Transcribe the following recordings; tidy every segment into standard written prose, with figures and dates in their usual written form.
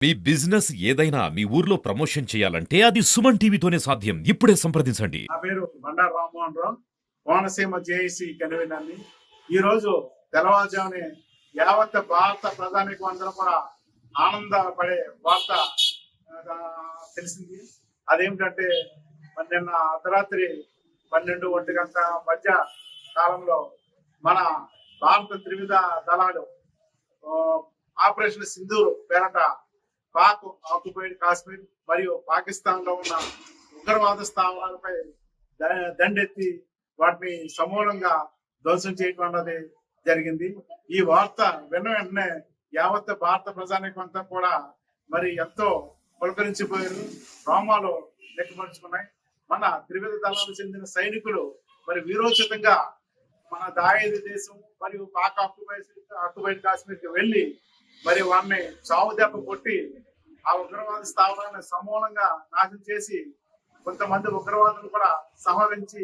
మీ business ఏదైనా మీ ఊర్లో promotion చేయాలంటే అది సుమన్ టీవీతోనే సాధ్యం. ఇప్పుడే సంప్రదించండి. నా పేరు బండారు రామ్మోహన్ రావు, కోనసీమ జేఏసీ కన్వీనర్ని. ఈరోజు తెల్లవారుజామునే యావత్ భారత ప్రధానికి అందరూ కూడా ఆనందపడే వార్త తెలిసింది. అదేమిటంటే నిన్న అర్ధరాత్రి 12 గంట మధ్య కాలంలో మన భారత త్రివిధ దళాలు ఆపరేషన్ సింధూర్ పేరట పాక్ ఆక్యుపైడ్ కాశ్మీర్ మరియు పాకిస్తాన్ లో ఉన్న ఉగ్రవాద స్థావరాలపై దండెత్తి వాటిని సమూలంగా ధ్వంసం చేయడం అన్నది జరిగింది. ఈ వార్త విన్న వెంటనే యావత్ భారత ప్రజానీకం అంతా కూడా మరి ఎంతో పులకరించిపోయారు, రోమాలు లెక్కపరుచుకున్నాయి. మన త్రివిధ దళాలకు చెందిన సైనికులు మరి వీరోచితంగా మన దాయేది దేశం మరియు పాక్ ఆక్యుపైడ్ కాశ్మీర్ కి వెళ్లి మరి వారిని చావు దెబ్బ కొట్టి ఆ ఉగ్రవాద స్థావరాన్ని సమూలంగా నాశనం చేసి కొంతమంది ఉగ్రవాదులు కూడా సంహరించి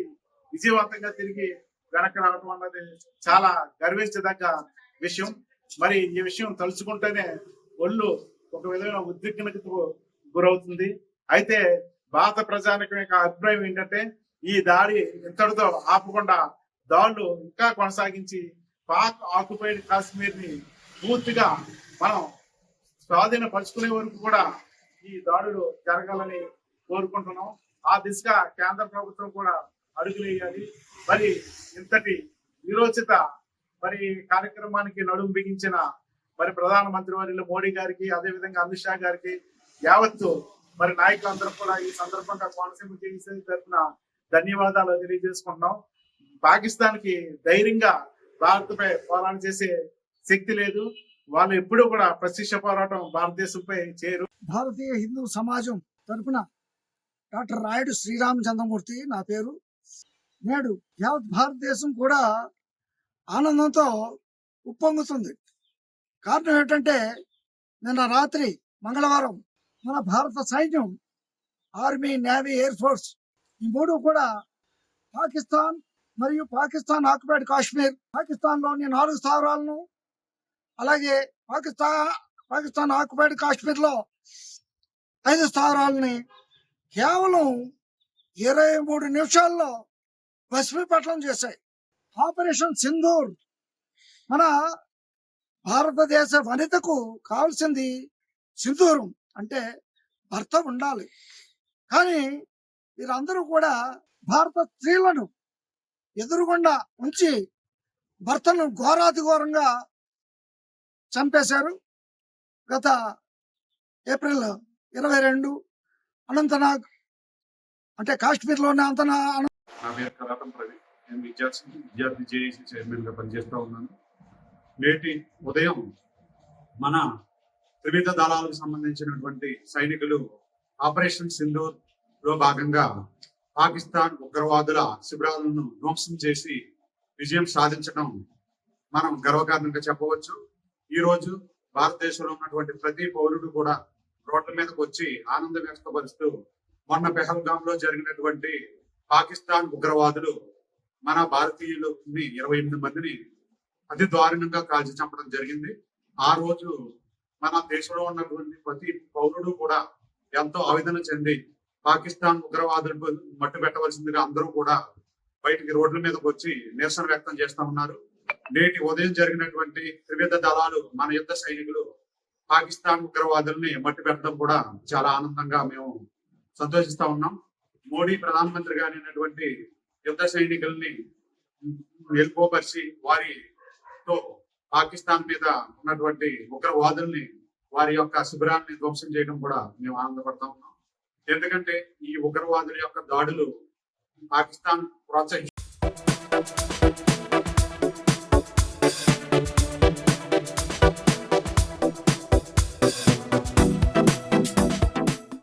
విజయవంతంగా తిరిగి వెనక్కి రావడం అన్నది చాలా గర్వించదగ్గ విషయం. మరి ఈ విషయం తలుచుకుంటేనే ఒళ్ళు ఒక విధమైన ఉద్విగ్నతకు గురవుతుంది. అయితే భారత ప్రజానికం యొక్క అభిప్రాయం ఏంటంటే ఈ దాడి ఇంతటితో ఆపకుండా దాడులు ఇంకా కొనసాగించి పాక్ ఆక్యుపైడ్ కాశ్మీర్ ని పూర్తిగా మనం స్వాధీనపరుచుకునే వరకు కూడా ఈ దాడులు జరగాలని కోరుకుంటున్నాం. ఆ దిశగా కేంద్ర ప్రభుత్వం కూడా అడుగులు వేయాలి. మరి ఇంతటి వీరోచిత మరి కార్యక్రమానికి నడుము బిగించిన మరి ప్రధానమంత్రి వర్యులు మోడీ గారికి, అదేవిధంగా అమిత్ షా గారికి, యావత్తు మరి నాయకులందరూ కూడా ఈ సందర్భంగా కోనసీమ జేఏసీ తరఫున ధన్యవాదాలు తెలియజేసుకుంటున్నాం. పాకిస్తాన్ కి ధైర్యంగా భారత్పై పోరాటం చేసే శక్తి లేదు. వాళ్ళు ఎప్పుడూ కూడా ప్రత్యక్ష పోరాటం భారతదేశంపై చేయరు. భారతీయ హిందూ సమాజం తరపున డాక్టర్ రాయుడు శ్రీరామచంద్రమూర్తి నా పేరు. నేడు యావత్ భారతదేశం కూడా ఆనందంతో ఉప్పొంగుతుంది. కారణం ఏంటంటే నిన్న రాత్రి మంగళవారం మన భారత సైన్యం, ఆర్మీ, నేవీ, ఎయిర్ ఫోర్స్ ఈ మూడు కూడా పాకిస్తాన్ మరియు పాకిస్తాన్ ఆక్యుపైడ్ కాశ్మీర్, పాకిస్తాన్లోని 4 స్థావరాలను, అలాగే పాకిస్తాన్ ఆక్యుపైడ్ కాశ్మీర్ లో 5 స్థావరాలని కేవలం 23 నిమిషాల్లో భస్మీపట్నం చేశాయి. ఆపరేషన్ సింధూర్ మన భారతదేశ వనితకు కావాల్సింది సింధూరం అంటే భర్త ఉండాలి. కానీ వీరందరూ కూడా భారత స్త్రీలను ఎదురుగుండా ఉంచి భర్తను ఘోరాతి ఘోరంగా చంపేశారు. గత ఏప్రిల్ 22 అనంతనాగ్ అంటే కాశ్మీర్లోని నా పేరు కరాటం ప్రవీణ్. నేను విద్యార్థి జేఏసీ చైర్మన్ గా పనిచేస్తూ ఉన్నాను. నేటి ఉదయం మన త్రివిధ దళాలకు సంబంధించినటువంటి సైనికులు ఆపరేషన్ సింధూర్ లో భాగంగా పాకిస్తాన్ ఉగ్రవాదుల శిబిరాలను ధ్వంసం చేసి విజయం సాధించడం మనం గర్వకారణంగా చెప్పవచ్చు. ఈ రోజు భారతదేశంలో ఉన్నటువంటి ప్రతి పౌరుడు కూడా రోడ్ల మీదకి వచ్చి ఆనందం వ్యక్తపరుస్తూ మొన్న పెహల్గాం లో జరిగినటువంటి పాకిస్తాన్ ఉగ్రవాదులు మన భారతీయులు 28 మందిని అతి దారుణంగా కాల్చి చంపడం జరిగింది. ఆ రోజు మన దేశంలో ఉన్నటువంటి ప్రతి పౌరుడు కూడా ఎంతో ఆవేదన చెంది పాకిస్తాన్ ఉగ్రవాదులకు మట్టు పెట్టవలసిందిగా అందరూ కూడా బయటికి రోడ్ల మీదకి వచ్చి నిరసన వ్యక్తం చేస్తా ఉన్నారు. నేటి ఉదయం జరిగినటువంటి త్రివిధ దళాలు మన యుద్ధ సైనికులు పాకిస్తాన్ ఉగ్రవాదుల్ని మట్టి పెట్టడం కూడా చాలా ఆనందంగా మేము సంతోషిస్తా ఉన్నాం. మోడీ ప్రధానమంత్రి గారైనటువంటి యుద్ధ సైనికుల్ని వెళ్ళిపోపరిచి వారితో పాకిస్తాన్ మీద ఉన్నటువంటి ఉగ్రవాదుల్ని వారి యొక్క శిబిరాన్ని ధ్వంసం చేయడం కూడా మేము ఆనందపడతా ఉన్నాం. ఎందుకంటే ఈ ఉగ్రవాదుల యొక్క దాడులు పాకిస్తాన్ ప్రోత్సహించారు.